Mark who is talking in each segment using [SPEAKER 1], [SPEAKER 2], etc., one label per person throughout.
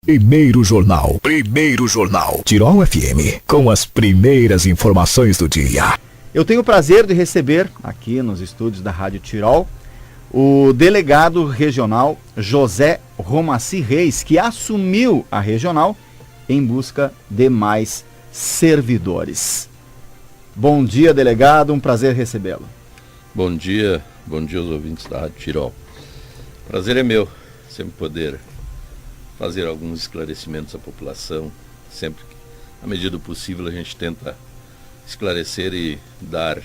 [SPEAKER 1] Primeiro Jornal. Tirol FM, com as primeiras informações do dia.
[SPEAKER 2] Eu tenho o prazer de receber, aqui nos estúdios da Rádio Tirol, o delegado regional José Romaci Reis, que assumiu a regional em busca de mais servidores. Bom dia, delegado, um prazer recebê-lo.
[SPEAKER 3] Bom dia aos ouvintes da Rádio Tirol. Prazer é meu, sempre poder fazer alguns esclarecimentos à população. Sempre que, à medida do possível, a gente tenta esclarecer e dar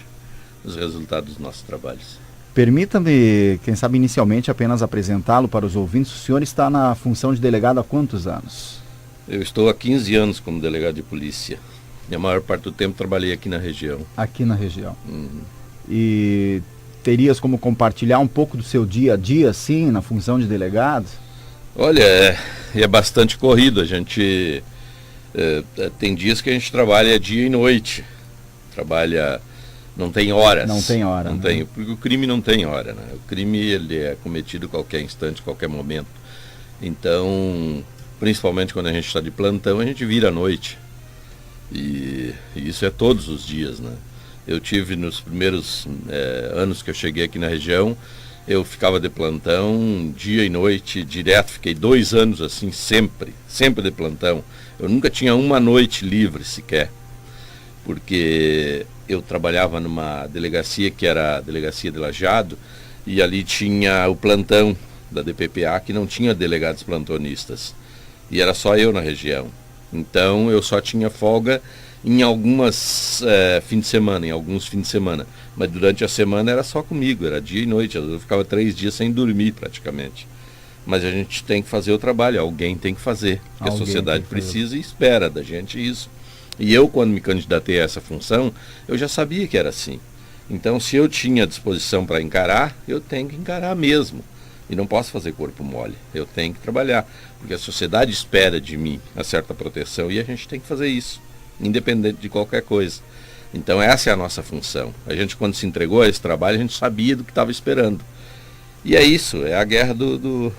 [SPEAKER 3] os resultados dos nossos trabalhos.
[SPEAKER 2] Permita-me, quem sabe inicialmente, apenas apresentá-lo para os ouvintes. O senhor está na função de delegado há quantos anos?
[SPEAKER 3] Eu estou há 15 anos como delegado de polícia. E a maior parte do tempo trabalhei aqui na região.
[SPEAKER 2] Aqui na região. E terias como compartilhar um pouco do seu dia a dia, assim, na função de delegado?
[SPEAKER 3] Olha, é bastante corrido. A gente tem dias que a gente trabalha dia e noite. Trabalha, não tem horas.
[SPEAKER 2] Não tem hora.
[SPEAKER 3] Não tem, porque o crime não tem hora, né? O crime ele é cometido a qualquer instante, a qualquer momento. Então, principalmente quando a gente está de plantão, a gente vira à noite. E isso é todos os dias, né? Eu tive nos primeiros anos que eu cheguei aqui na região, eu ficava de plantão dia e noite, direto, fiquei 2 anos assim, sempre de plantão. Eu nunca tinha uma noite livre sequer, porque eu trabalhava numa delegacia que era a Delegacia de Lajeado, e ali tinha o plantão da DPPA, que não tinha delegados plantonistas, e era só eu na região. Então eu só tinha folga em alguns fins de semana, mas durante a semana era só comigo, era dia e noite. Eu ficava 3 dias sem dormir praticamente. Mas a gente tem que fazer o trabalho, alguém tem que fazer, porque a sociedade precisa e espera da gente isso. E eu, quando me candidatei a essa função, eu já sabia que era assim. Então, se eu tinha disposição para encarar, eu tenho que encarar mesmo. E não posso fazer corpo mole, eu tenho que trabalhar, porque a sociedade espera de mim uma certa proteção e a gente tem que fazer isso, independente de qualquer coisa. Então essa é a nossa função. A gente, quando se entregou a esse trabalho, a gente sabia do que estava esperando. E é isso, é a guerra do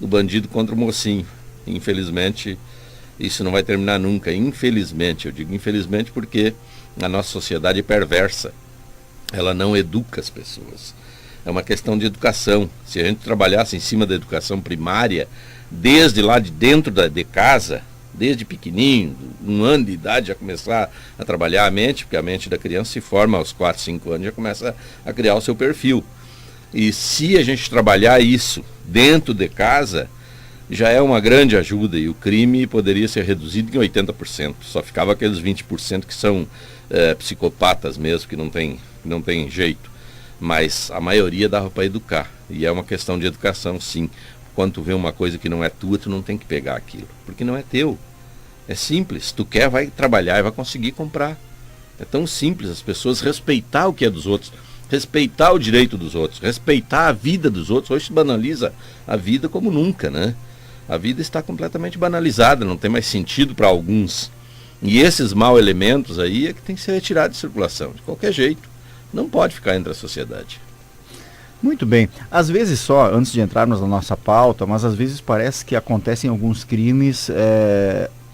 [SPEAKER 3] bandido contra o mocinho. Infelizmente, isso não vai terminar nunca. Infelizmente, eu digo infelizmente porque a nossa sociedade é perversa. Ela não educa as pessoas. É uma questão de educação. Se a gente trabalhasse em cima da educação primária, desde lá de dentro de casa, desde pequenininho, 1 ano de idade, já começar a trabalhar a mente, porque a mente da criança se forma aos 4, 5 anos, já começa a criar o seu perfil. E se a gente trabalhar isso dentro de casa, já é uma grande ajuda, e o crime poderia ser reduzido em 80%. Só ficava aqueles 20% que são psicopatas mesmo, que não tem jeito. Mas a maioria dava para educar, e é uma questão de educação, sim. Quando tu vê uma coisa que não é tua, tu não tem que pegar aquilo, porque não é teu. É simples, tu quer, vai trabalhar e vai conseguir comprar. É tão simples, as pessoas respeitar o que é dos outros, respeitar o direito dos outros, respeitar a vida dos outros. Hoje se banaliza a vida como nunca, né? A vida está completamente banalizada, não tem mais sentido para alguns. E esses maus elementos aí é que tem que ser retirado de circulação, de qualquer jeito. Não pode ficar entre a sociedade.
[SPEAKER 2] Muito bem. Às vezes só, antes de entrarmos na nossa pauta, mas às vezes parece que acontecem alguns crimes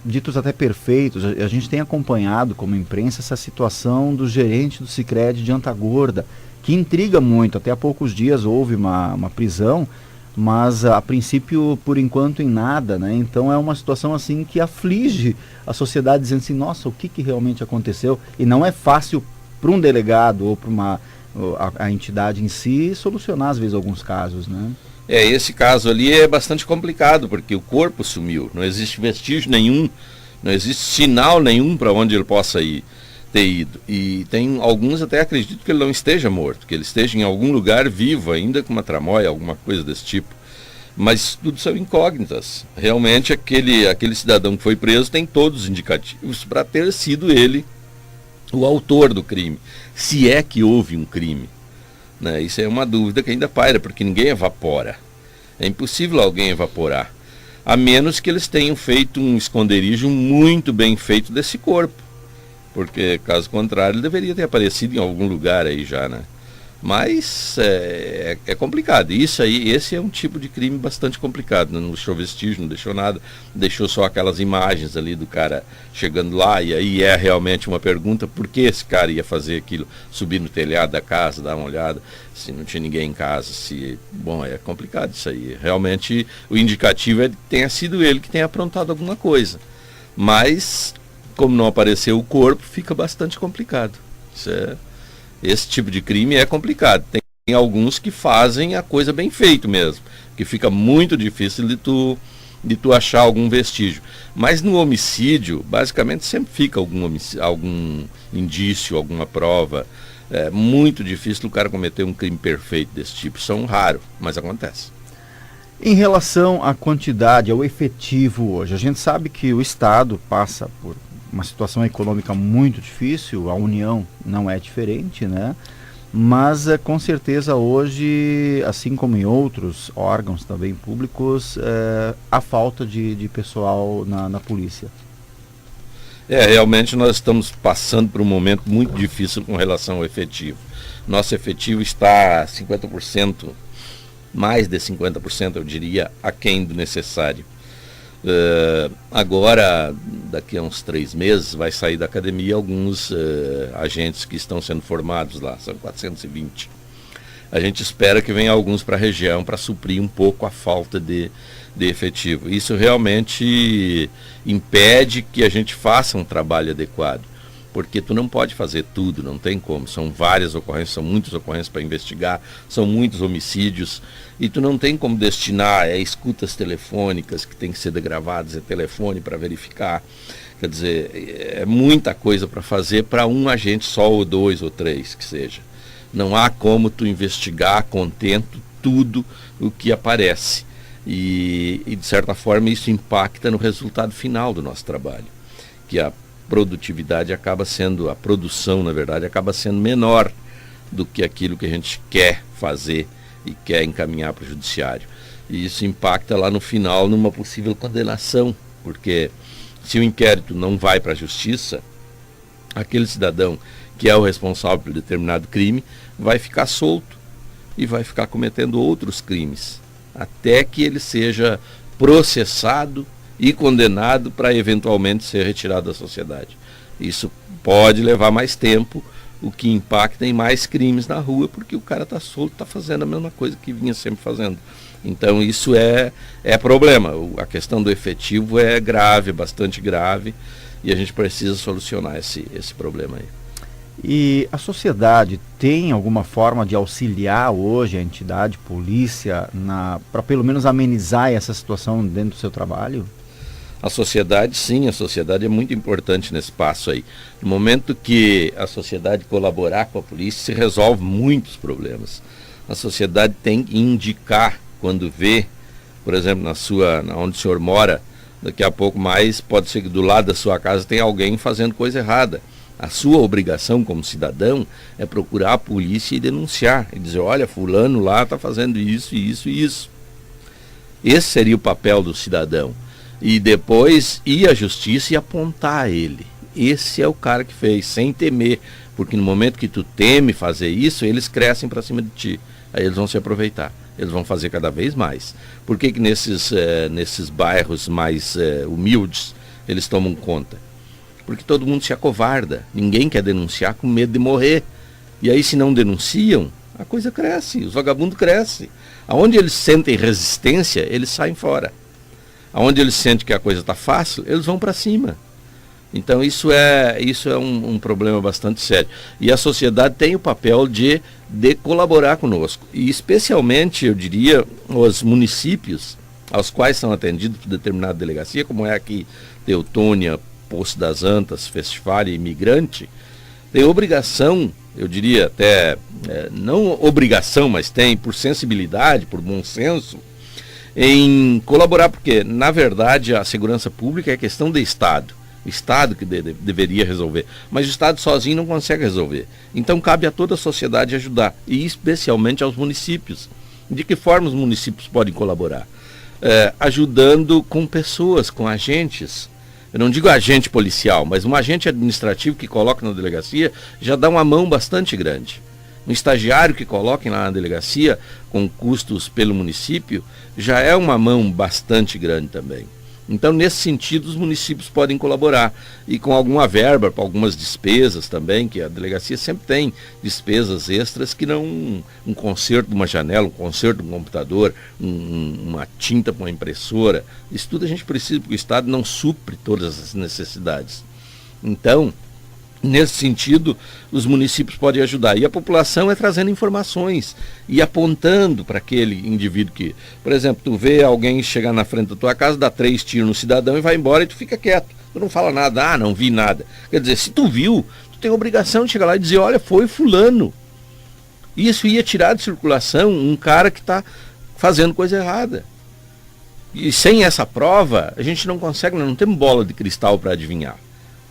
[SPEAKER 2] ditos até perfeitos. A gente tem acompanhado como imprensa essa situação do gerente do Sicredi de Antagorda, que intriga muito. Até há poucos dias houve uma prisão, mas a princípio, por enquanto, em nada, né? Então é uma situação assim que aflige a sociedade, dizendo assim, nossa, o que realmente aconteceu? E não é fácil para um delegado ou para a entidade em si solucionar, às vezes, alguns casos, né?
[SPEAKER 3] Esse caso ali é bastante complicado, porque o corpo sumiu, não existe vestígio nenhum, não existe sinal nenhum para onde ele possa ter ido. E tem alguns até acreditam que ele não esteja morto, que ele esteja em algum lugar vivo ainda, com uma tramóia, alguma coisa desse tipo. Mas tudo são incógnitas. Realmente aquele cidadão que foi preso tem todos os indicativos para ter sido ele o autor do crime, se é que houve um crime, né? Isso é uma dúvida que ainda paira, porque ninguém evapora. É impossível alguém evaporar, a menos que eles tenham feito um esconderijo muito bem feito desse corpo, porque caso contrário ele deveria ter aparecido em algum lugar aí já, né? Mas é complicado. Esse é um tipo de crime bastante complicado. Não deixou vestígio, não deixou nada. Deixou só aquelas imagens ali do cara chegando lá. E aí é realmente uma pergunta: por que esse cara ia fazer aquilo? Subir no telhado da casa, dar uma olhada, se não tinha ninguém em casa. Bom, é complicado isso aí. Realmente o indicativo é que tenha sido ele que tenha aprontado alguma coisa. Mas, como não apareceu o corpo, fica bastante complicado. Esse tipo de crime é complicado. Tem alguns que fazem a coisa bem feito mesmo, que fica muito difícil de tu achar algum vestígio. Mas no homicídio, basicamente sempre fica algum indício, alguma prova. É muito difícil o cara cometer um crime perfeito desse tipo. São raros, mas acontece.
[SPEAKER 2] Em relação à quantidade, ao efetivo hoje, a gente sabe que o Estado passa por uma situação econômica muito difícil, a União não é diferente, né? Mas com certeza hoje, assim como em outros órgãos também públicos, há falta de pessoal na polícia.
[SPEAKER 3] Realmente nós estamos passando por um momento muito difícil com relação ao efetivo. Nosso efetivo está 50%, mais de 50%, eu diria, aquém do necessário. Agora, daqui a uns 3 meses, vai sair da academia alguns agentes que estão sendo formados lá, são 420. A gente espera que venha alguns para a região para suprir um pouco a falta de efetivo. Isso realmente impede que a gente faça um trabalho adequado, porque tu não pode fazer tudo, não tem como. São várias ocorrências, são muitas ocorrências para investigar, são muitos homicídios, e tu não tem como destinar escutas telefônicas que tem que ser gravadas, telefone para verificar. Quer dizer, é muita coisa para fazer para um agente só, ou 2 ou 3 que seja. Não há como tu investigar a contento tudo o que aparece. E de certa forma isso impacta no resultado final do nosso trabalho, que a produtividade acaba sendo, a produção na verdade acaba sendo menor do que aquilo que a gente quer fazer e quer encaminhar para o judiciário. E isso impacta lá no final numa possível condenação, porque se o inquérito não vai para a justiça, aquele cidadão que é o responsável por determinado crime vai ficar solto e vai ficar cometendo outros crimes, até que ele seja processado e condenado para eventualmente ser retirado da sociedade. Isso pode levar mais tempo, o que impacta em mais crimes na rua, porque o cara está solto, está fazendo a mesma coisa que vinha sempre fazendo. Então isso é problema. A questão do efetivo é grave, bastante grave, e a gente precisa solucionar esse problema aí.
[SPEAKER 2] E a sociedade tem alguma forma de auxiliar hoje a entidade, polícia, para pelo menos amenizar essa situação dentro do seu trabalho?
[SPEAKER 3] A sociedade, sim, a sociedade é muito importante nesse passo aí. No momento que a sociedade colaborar com a polícia, se resolve muitos problemas. A sociedade tem que indicar, quando vê, por exemplo, onde o senhor mora, daqui a pouco mais, pode ser que do lado da sua casa tem alguém fazendo coisa errada. A sua obrigação como cidadão é procurar a polícia e denunciar, e dizer, olha, fulano lá está fazendo isso, isso e isso. Esse seria o papel do cidadão. E depois ir à justiça e apontar ele. Esse é o cara que fez, sem temer, porque no momento que tu teme fazer isso, eles crescem para cima de ti. Aí eles vão se aproveitar, eles vão fazer cada vez mais. Por que nesses bairros mais humildes eles tomam conta? Porque todo mundo se acovarda, ninguém quer denunciar com medo de morrer. E aí se não denunciam, a coisa cresce, os vagabundos crescem. Aonde eles sentem resistência, eles saem fora. Aonde eles sentem que a coisa está fácil, eles vão para cima. Então isso é um problema bastante sério. E a sociedade tem o papel de colaborar conosco. E especialmente, eu diria, os municípios aos quais são atendidos por determinada delegacia, como é aqui Teutônia, Poço das Antas, Festival e Imigrante, tem obrigação, eu diria até, não obrigação, mas tem por sensibilidade, por bom senso, em colaborar, porque na verdade a segurança pública é questão do Estado. O Estado que deveria resolver, mas o Estado sozinho não consegue resolver. Então cabe a toda a sociedade ajudar, e especialmente aos municípios. De que forma os municípios podem colaborar? Ajudando com pessoas, com agentes. Eu não digo agente policial, mas um agente administrativo que coloca na delegacia já dá uma mão bastante grande. Um estagiário que coloquem lá na delegacia, com custos pelo município, já é uma mão bastante grande também. Então, nesse sentido, os municípios podem colaborar. E com alguma verba, para algumas despesas também, que a delegacia sempre tem despesas extras que não um conserto de uma janela, um conserto de um computador, uma tinta para uma impressora. Isso tudo a gente precisa, porque o Estado não supre todas as necessidades. Então, nesse sentido, os municípios podem ajudar. E a população é trazendo informações e apontando para aquele indivíduo que, por exemplo, tu vê alguém chegar na frente da tua casa, dá 3 tiros no cidadão e vai embora e tu fica quieto. Tu não fala nada, não vi nada. Quer dizer, se tu viu, tu tem a obrigação de chegar lá e dizer, olha, foi fulano. Isso ia tirar de circulação um cara que está fazendo coisa errada. E sem essa prova, a gente não consegue, nós não temos bola de cristal para adivinhar.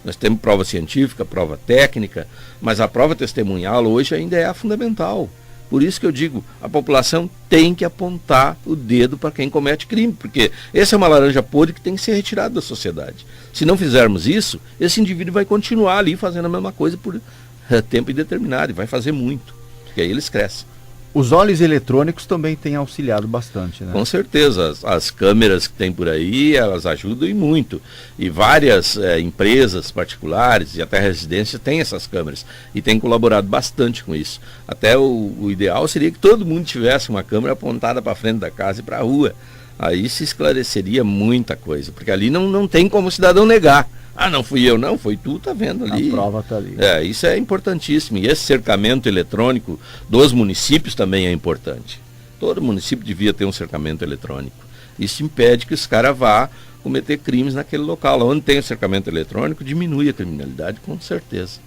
[SPEAKER 3] Nós temos prova científica, prova técnica, mas a prova testemunhal hoje ainda é a fundamental. Por isso que eu digo, a população tem que apontar o dedo para quem comete crime, porque essa é uma laranja podre que tem que ser retirada da sociedade. Se não fizermos isso, esse indivíduo vai continuar ali fazendo a mesma coisa por tempo indeterminado, e vai fazer muito, porque aí eles crescem.
[SPEAKER 2] Os olhos eletrônicos também têm auxiliado bastante, né?
[SPEAKER 3] Com certeza, as câmeras que tem por aí, elas ajudam e muito. E várias empresas particulares e até residências têm essas câmeras e têm colaborado bastante com isso. Até o ideal seria que todo mundo tivesse uma câmera apontada para frente da casa e para a rua. Aí se esclareceria muita coisa, porque ali não tem como o cidadão negar. Ah, não fui eu, não, foi tu, tá vendo ali.
[SPEAKER 2] A prova tá ali.
[SPEAKER 3] Isso é importantíssimo. E esse cercamento eletrônico dos municípios também é importante. Todo município devia ter um cercamento eletrônico. Isso impede que os caras vá cometer crimes naquele local. Onde tem o cercamento eletrônico, diminui a criminalidade, com certeza.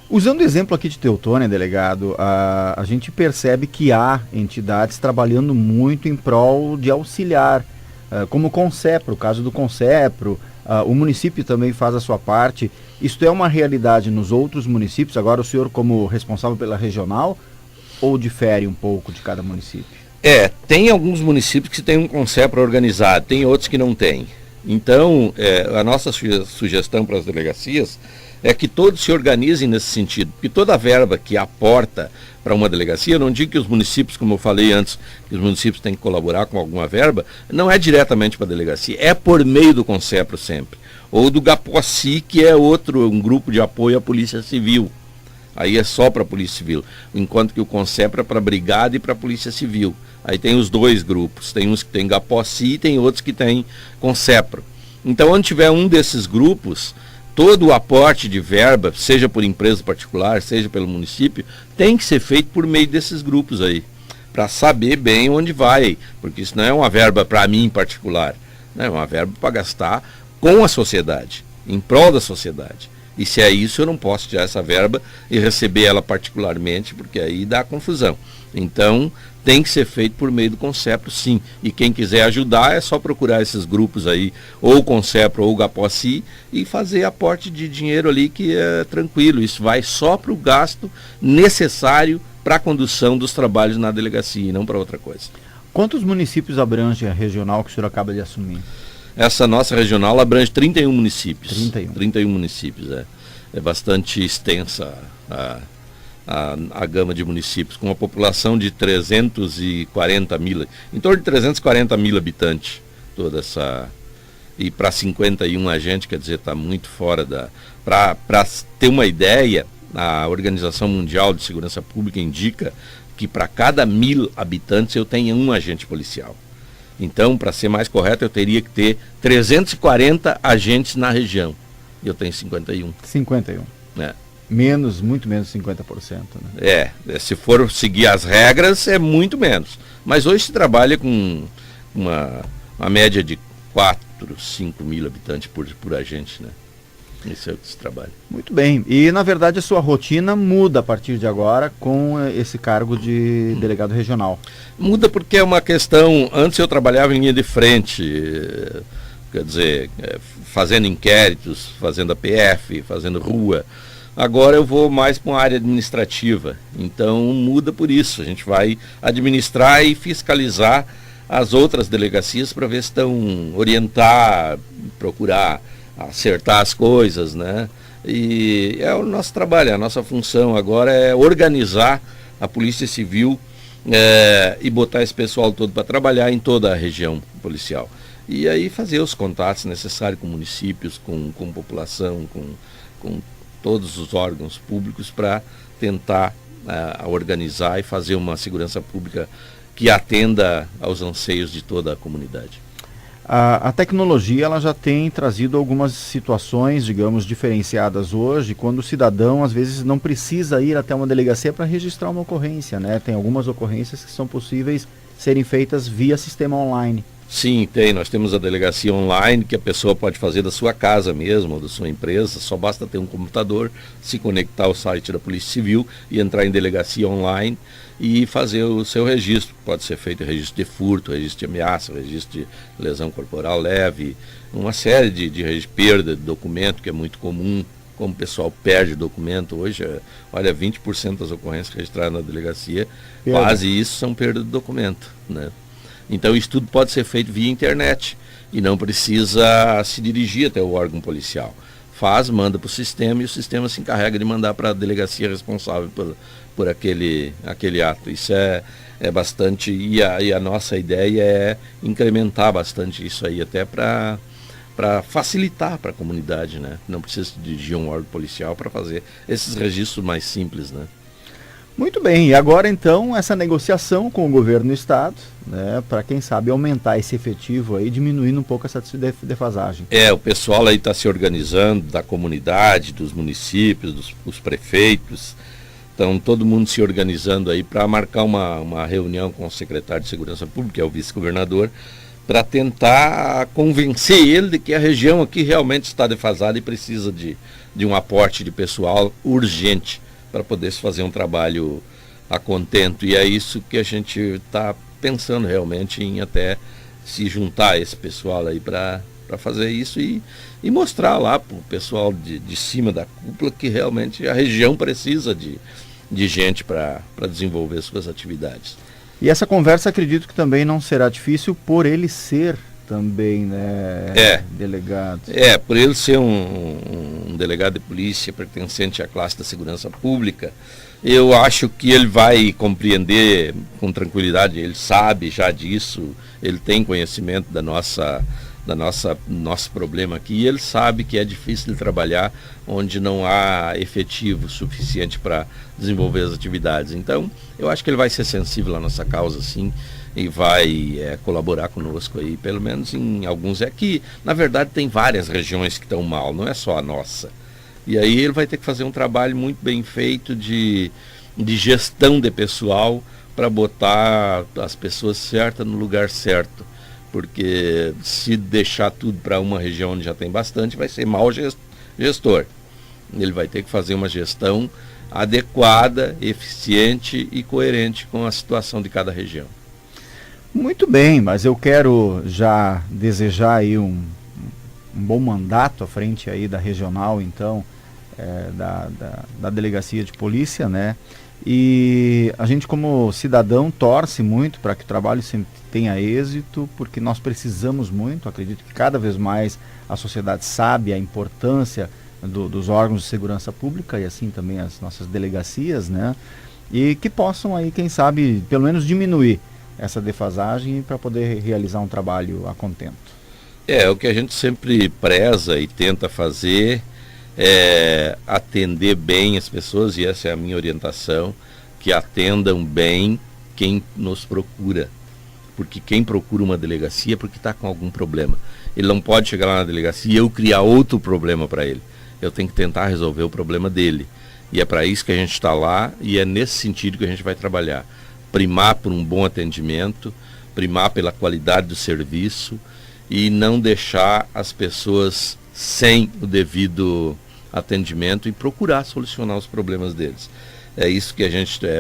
[SPEAKER 2] Usando o exemplo aqui de Teutônia, delegado, a gente percebe que há entidades trabalhando muito em prol de auxiliar, como o Concepro, o caso do Concepro. O município também faz a sua parte. Isto é uma realidade nos outros municípios? Agora o senhor como responsável pela regional, ou difere um pouco de cada município?
[SPEAKER 3] Tem alguns municípios que têm um Concepro organizado, tem outros que não têm. Então, a nossa sugestão para as delegacias é que todos se organizem nesse sentido, porque toda a verba que aporta para uma delegacia, eu não digo que os municípios, como eu falei antes, que os municípios têm que colaborar com alguma verba, não é diretamente para a delegacia, é por meio do Concepro sempre, ou do Gapoci, que é um grupo de apoio à Polícia Civil, aí é só para a Polícia Civil, enquanto que o Concepro é para a Brigada e para a Polícia Civil, aí tem os dois grupos, tem uns que tem Gapoci e tem outros que tem Concepro. Então, onde tiver um desses grupos, todo o aporte de verba, seja por empresa particular, seja pelo município, tem que ser feito por meio desses grupos aí, para saber bem onde vai, porque isso não é uma verba para mim em particular, né? É uma verba para gastar com a sociedade, em prol da sociedade. E se é isso, eu não posso tirar essa verba e receber ela particularmente, porque aí dá confusão. Então, tem que ser feito por meio do Concepro, sim. E quem quiser ajudar é só procurar esses grupos aí, ou o Concepro ou o Gapoci, e fazer aporte de dinheiro ali, que é tranquilo. Isso vai só para o gasto necessário para a condução dos trabalhos na delegacia e não para outra coisa.
[SPEAKER 2] Quantos municípios abrange a regional que o senhor acaba de assumir?
[SPEAKER 3] Essa nossa regional abrange 31 municípios.
[SPEAKER 2] 31
[SPEAKER 3] municípios, é bastante extensa a gama de municípios, com uma população de 340 mil, em torno de 340 mil habitantes, toda essa, e para 51 agentes, quer dizer, está muito fora para ter uma ideia, a Organização Mundial de Segurança Pública indica que para cada 1.000 habitantes eu tenho um agente policial. Então, para ser mais correto, eu teria que ter 340 agentes na região. E eu tenho 51.
[SPEAKER 2] 51. Muito menos 50%. Né?
[SPEAKER 3] Se for seguir as regras, é muito menos. Mas hoje se trabalha com uma média de 4, 5 mil habitantes por agente, né? Isso é o que se trabalha.
[SPEAKER 2] Muito bem. E, na verdade, a sua rotina muda a partir de agora com esse cargo de delegado regional.
[SPEAKER 3] Muda porque é uma questão... Antes eu trabalhava em linha de frente, quer dizer, fazendo inquéritos, fazendo APF, fazendo rua. Agora eu vou mais para uma área administrativa. Então muda por isso. A gente vai administrar e fiscalizar as outras delegacias para ver se estão orientar, procurar acertar as coisas, né? E é o nosso trabalho, a nossa função agora é organizar a Polícia Civil e botar esse pessoal todo para trabalhar em toda a região policial. E aí fazer os contatos necessários com municípios, com população, com todos os órgãos públicos para tentar organizar e fazer uma segurança pública que atenda aos anseios de toda a comunidade.
[SPEAKER 2] A tecnologia ela já tem trazido algumas situações, digamos, diferenciadas hoje, quando o cidadão às vezes não precisa ir até uma delegacia para registrar uma ocorrência, né? Tem algumas ocorrências que são possíveis serem feitas via sistema online.
[SPEAKER 3] Sim, tem. Nós temos a delegacia online que a pessoa pode fazer da sua casa mesmo, ou da sua empresa. Só basta ter um computador, se conectar ao site da Polícia Civil e entrar em delegacia online e fazer o seu registro. Pode ser feito registro de furto, registro de ameaça, registro de lesão corporal leve, uma série de perda de documento, que é muito comum, como o pessoal perde documento. Hoje, olha, 20% das ocorrências registradas na delegacia, quase isso são perda de documento, né? Então isso tudo pode ser feito via internet e não precisa se dirigir até o órgão policial. Manda para o sistema e o sistema se encarrega de mandar para a delegacia responsável por aquele ato. Isso é bastante, e a nossa ideia é incrementar bastante isso aí, até para facilitar para a comunidade, né? Não precisa se dirigir a um órgão policial para fazer esses registros mais simples, né?
[SPEAKER 2] Muito bem, e agora então essa negociação com o governo do estado, né, para quem sabe aumentar esse efetivo aí, diminuindo um pouco essa defasagem.
[SPEAKER 3] O pessoal aí está se organizando, da comunidade, dos municípios, dos prefeitos, então todo mundo se organizando aí para marcar uma reunião com o secretário de Segurança Pública, que é o vice-governador, para tentar convencer ele de que a região aqui realmente está defasada e precisa de um aporte de pessoal urgente, para poder se fazer um trabalho a contento. E é isso que a gente está pensando realmente em até se juntar a esse pessoal aí para fazer isso e mostrar lá para o pessoal de cima da cúpula que realmente a região precisa de gente para desenvolver suas atividades.
[SPEAKER 2] E essa conversa acredito que também não será difícil por ele ser também, né, delegado.
[SPEAKER 3] Por ele ser um delegado de polícia pertencente à classe da segurança pública, eu acho que ele vai compreender com tranquilidade, ele sabe já disso, ele tem conhecimento do nosso problema aqui, e ele sabe que é difícil de trabalhar onde não há efetivo suficiente para desenvolver as atividades. Então, eu acho que ele vai ser sensível à nossa causa, sim, e vai colaborar conosco aí, pelo menos em alguns. Que, na verdade, tem várias regiões que estão mal, não é só a nossa. E aí ele vai ter que fazer um trabalho muito bem feito de gestão de pessoal para botar as pessoas certas no lugar certo. Porque se deixar tudo para uma região onde já tem bastante, vai ser mau gestor. Ele vai ter que fazer uma gestão adequada, eficiente e coerente com a situação de cada região.
[SPEAKER 2] Muito bem, mas eu quero já desejar aí um bom mandato à frente aí da regional, então, da delegacia de polícia, né? E a gente como cidadão torce muito para que o trabalho sempre tenha êxito, porque nós precisamos muito, acredito que cada vez mais a sociedade sabe a importância dos órgãos de segurança pública e assim também as nossas delegacias, né? E que possam aí, quem sabe, pelo menos diminuir essa defasagem para poder realizar um trabalho a contento.
[SPEAKER 3] O que a gente sempre preza e tenta fazer é atender bem as pessoas, e essa é a minha orientação, que atendam bem quem nos procura. Porque quem procura uma delegacia é porque está com algum problema. Ele não pode chegar lá na delegacia e eu criar outro problema para ele. Eu tenho que tentar resolver o problema dele. E é para isso que a gente está lá, e é nesse sentido que a gente vai trabalhar. Primar por um bom atendimento, primar pela qualidade do serviço e não deixar as pessoas sem o devido atendimento e procurar solucionar os problemas deles. É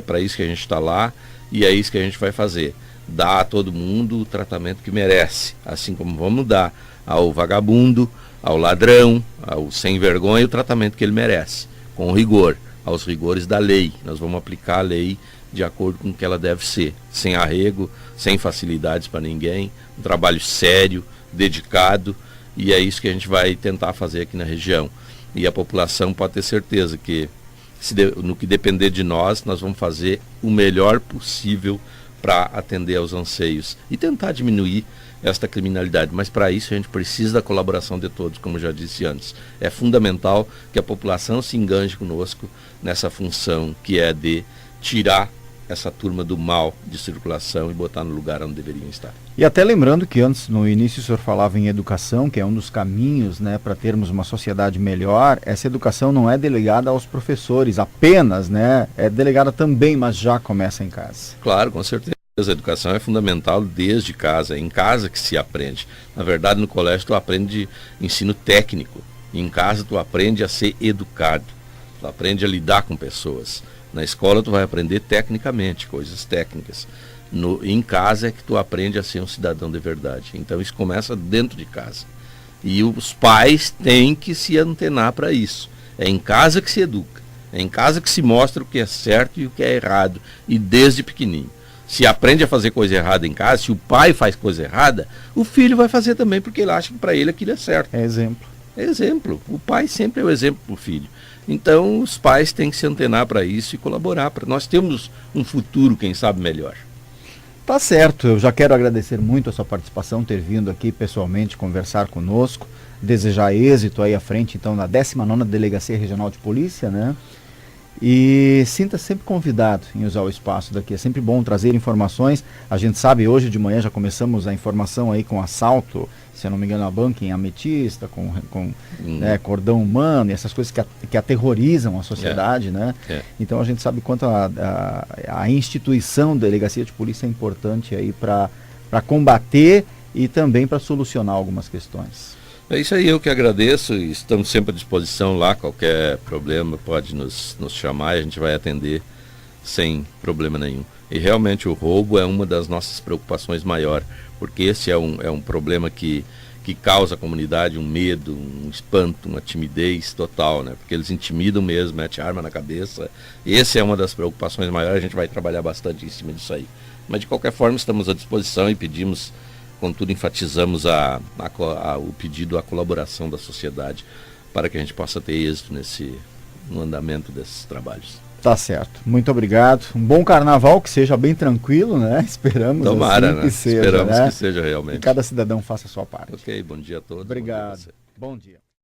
[SPEAKER 3] para isso que a gente está lá, e é isso que a gente vai fazer. Dar a todo mundo o tratamento que merece, assim como vamos dar ao vagabundo, ao ladrão, ao sem vergonha, o tratamento que ele merece, com rigor, aos rigores da lei. Nós vamos aplicar a lei de acordo com o que ela deve ser, sem arrego, sem facilidades para ninguém, um trabalho sério, dedicado, e é isso que a gente vai tentar fazer aqui na região. E a população pode ter certeza que no que depender de nós, nós vamos fazer o melhor possível para atender aos anseios e tentar diminuir esta criminalidade. Mas para isso a gente precisa da colaboração de todos, como já disse antes. É fundamental que a população se enganje conosco nessa função que é de tirar essa turma do mal de circulação e botar no lugar onde deveriam estar.
[SPEAKER 2] E até lembrando que antes, no início, o senhor falava em educação, que é um dos caminhos, né, para termos uma sociedade melhor. Essa educação não é delegada aos professores apenas, né, é delegada também, mas já começa em casa.
[SPEAKER 3] Claro, com certeza. A educação é fundamental desde casa, é em casa que se aprende. Na verdade, no colégio tu aprende ensino técnico, em casa tu aprende a ser educado, tu aprende a lidar com pessoas. Na escola tu vai aprender tecnicamente, coisas técnicas. Em casa é que tu aprende a ser um cidadão de verdade. Então isso começa dentro de casa. E os pais têm que se antenar para isso. É em casa que se educa. É em casa que se mostra o que é certo e o que é errado. E desde pequenininho. Se aprende a fazer coisa errada em casa, se o pai faz coisa errada, o filho vai fazer também, porque ele acha que para ele aquilo é certo.
[SPEAKER 2] É exemplo.
[SPEAKER 3] É exemplo. O pai sempre é o exemplo para o filho. Então os pais têm que se antenar para isso e colaborar, para nós termos um futuro, quem sabe, melhor.
[SPEAKER 2] Tá certo, eu já quero agradecer muito a sua participação, ter vindo aqui pessoalmente conversar conosco, desejar êxito aí à frente, então, na 19ª Delegacia Regional de Polícia, né? E sinta sempre convidado em usar o espaço daqui, é sempre bom trazer informações. A gente sabe, hoje de manhã já começamos a informação aí com assalto, se eu não me engano, a banca em Ametista, com cordão humano e essas coisas que aterrorizam a sociedade, né? Então a gente sabe quanto a instituição da Delegacia de Polícia é importante aí para combater e também para solucionar algumas questões.
[SPEAKER 3] É isso aí, eu que agradeço e estamos sempre à disposição lá, qualquer problema pode nos chamar e a gente vai atender sem problema nenhum. E realmente o roubo é uma das nossas preocupações maiores, porque esse é um problema que causa à comunidade um medo, um espanto, uma timidez total, né? Porque eles intimidam mesmo, metem arma na cabeça. Essa é uma das preocupações maiores, a gente vai trabalhar bastante em cima disso aí. Mas de qualquer forma estamos à disposição e pedimos, contudo enfatizamos o pedido à colaboração da sociedade para que a gente possa ter êxito no andamento desses trabalhos.
[SPEAKER 2] Tá certo. Muito obrigado. Um bom carnaval, que seja bem tranquilo, né? Esperamos
[SPEAKER 3] Tomara,
[SPEAKER 2] assim,
[SPEAKER 3] né?
[SPEAKER 2] que seja,
[SPEAKER 3] Esperamos
[SPEAKER 2] né?
[SPEAKER 3] que seja realmente.
[SPEAKER 2] Que cada cidadão faça a sua parte.
[SPEAKER 3] Ok, bom dia a todos.
[SPEAKER 2] Obrigado. Bom dia.